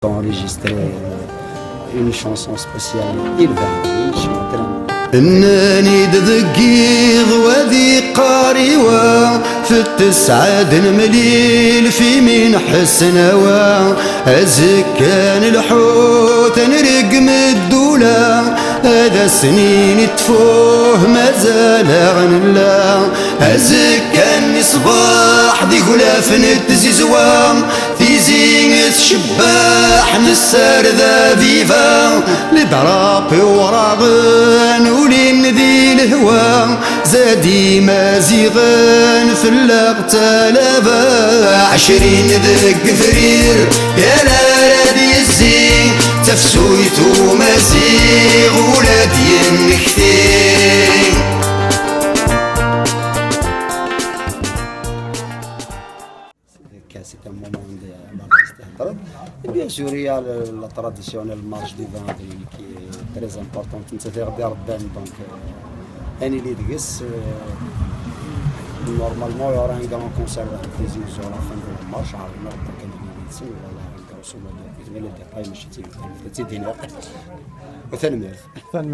enregistré une chanson spéciale. Il va chanter. انني دقيق وذي قاريوا في التسعاد مليل في من حسنوا كان الحوت نرقم الدولة هذا سنين تفوه مازال غنلا كان صباح دي غلاف نتزيزوا في زينة شباح نسار ذا فيفا لدرابي وراغن ولين ذي الهوى زادي مازيغن في اللغتالبا 20 ذك فرير يا لادي الزين تفسويت ومزيغ ولادي النكتين. C'est un moment de l'artiste. Et bien sûr, il y a la traditionnelle marche du vendredi qui est très importante. C'est-à-dire d'Arben, donc normalement, il y aura un grand concert à la fin de la marche. grosso modo, les détails مش كتير وثاني